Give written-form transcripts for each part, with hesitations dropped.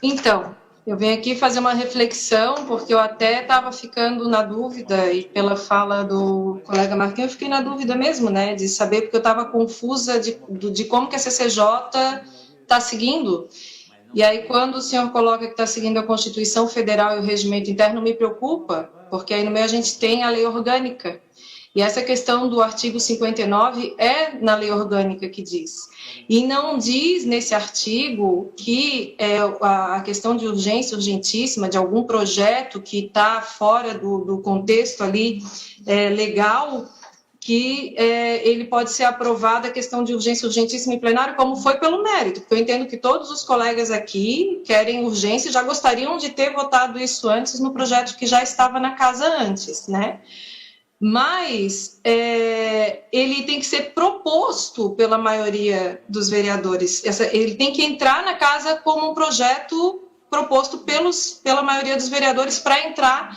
Então, eu venho aqui fazer uma reflexão, porque eu até estava ficando na dúvida, e pela fala do colega Marquinhos, eu fiquei na dúvida mesmo, né, de saber, porque eu estava confusa de como que a CCJ está seguindo. E aí, quando o senhor coloca que está seguindo a Constituição Federal e o regimento interno, me preocupa, porque aí no meio a gente tem a lei orgânica. E essa questão do artigo 59 é na lei orgânica que diz. E não diz nesse artigo que a questão de urgência, urgentíssima, de algum projeto que está fora do contexto ali legal, que ele pode ser aprovado a questão de urgência urgentíssima em plenário, como foi pelo mérito, porque eu entendo que todos os colegas aqui querem urgência e já gostariam de ter votado isso antes no projeto que já estava na casa antes, né? Mas ele tem que ser proposto pela maioria dos vereadores. Ele tem que entrar na casa como um projeto proposto pela maioria dos vereadores para entrar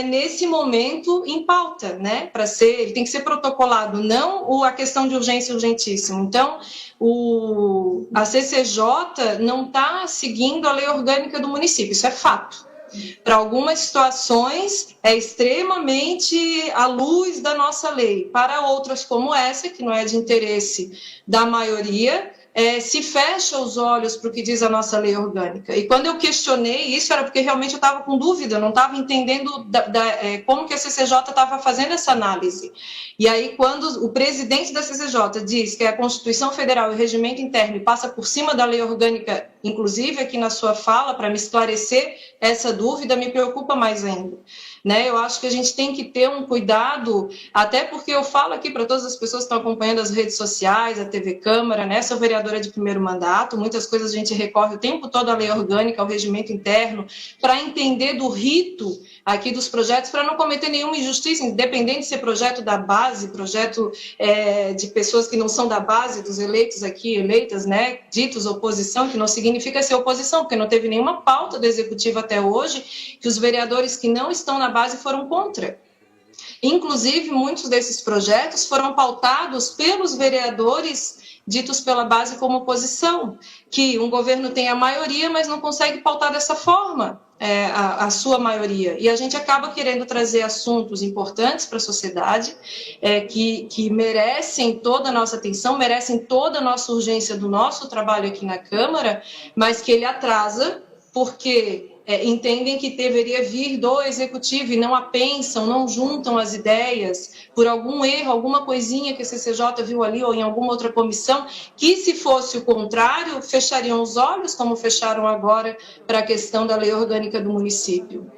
nesse momento em pauta, né? Ele tem que ser protocolado, não a questão de urgência urgentíssimo. Então, a CCJ não está seguindo a lei orgânica do município, isso é fato. Para algumas situações é extremamente à luz da nossa lei. Para outras, como essa, que não é de interesse da maioria, se fecha os olhos para o que diz a nossa lei orgânica. E quando eu questionei isso, era porque realmente eu estava com dúvida, eu não estava entendendo como que a CCJ estava fazendo essa análise. E aí, quando o presidente da CCJ diz que a Constituição Federal e o regimento interno passa por cima da lei orgânica, inclusive aqui na sua fala, para me esclarecer essa dúvida, me preocupa mais ainda. Né? Eu acho que a gente tem que ter um cuidado, até porque eu falo aqui para todas as pessoas que estão acompanhando as redes sociais, a TV Câmara, né? Sou vereadora de primeiro mandato, muitas coisas a gente recorre o tempo todo à lei orgânica, ao regimento interno, para entender do rito aqui dos projetos, para não cometer nenhuma injustiça, independente de ser projeto da base, projeto de pessoas que não são da base, dos eleitos aqui, eleitas, né? Ditos oposição, que não significa ser oposição, porque não teve nenhuma pauta do executivo até hoje, que os vereadores que não estão na base foram contra. Inclusive, muitos desses projetos foram pautados pelos vereadores ditos pela base como oposição, que um governo tem a maioria, mas não consegue pautar dessa forma a sua maioria. E a gente acaba querendo trazer assuntos importantes para a sociedade, que merecem toda a nossa atenção, merecem toda a nossa urgência do nosso trabalho aqui na Câmara, mas que ele atrasa, porque entendem que deveria vir do executivo e não a pensam, não juntam as ideias por algum erro, alguma coisinha que a CCJ viu ali ou em alguma outra comissão, que se fosse o contrário, fechariam os olhos, como fecharam agora para a questão da lei orgânica do município.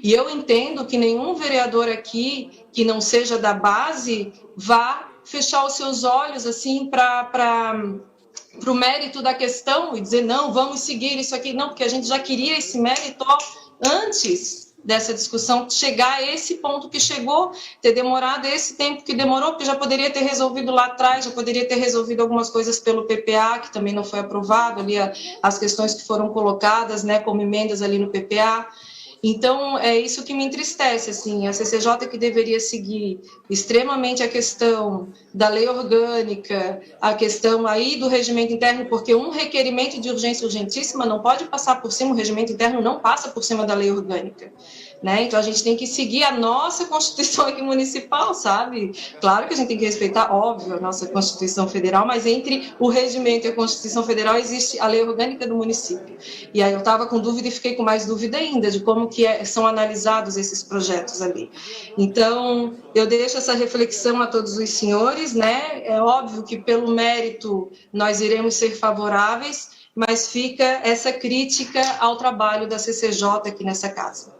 E eu entendo que nenhum vereador aqui que não seja da base vá fechar os seus olhos assim para o mérito da questão e dizer, não, vamos seguir isso aqui. Não, porque a gente já queria esse mérito antes dessa discussão chegar a esse ponto que chegou, ter demorado esse tempo que demorou, porque já poderia ter resolvido lá atrás, já poderia ter resolvido algumas coisas pelo PPA, que também não foi aprovado, ali as questões que foram colocadas, né, como emendas ali no PPA. Então, é isso que me entristece, assim, a CCJ que deveria seguir extremamente a questão da lei orgânica, a questão aí do regimento interno, porque um requerimento de urgência urgentíssima não pode passar por cima, o regimento interno não passa por cima da lei orgânica. Né? Então, a gente tem que seguir a nossa Constituição aqui municipal, sabe? Claro que a gente tem que respeitar, óbvio, a nossa Constituição Federal, mas entre o regimento e a Constituição Federal existe a lei orgânica do município. E aí eu estava com dúvida e fiquei com mais dúvida ainda de como que são analisados esses projetos ali. Então, eu deixo essa reflexão a todos os senhores, né? É óbvio que pelo mérito nós iremos ser favoráveis, mas fica essa crítica ao trabalho da CCJ aqui nessa casa.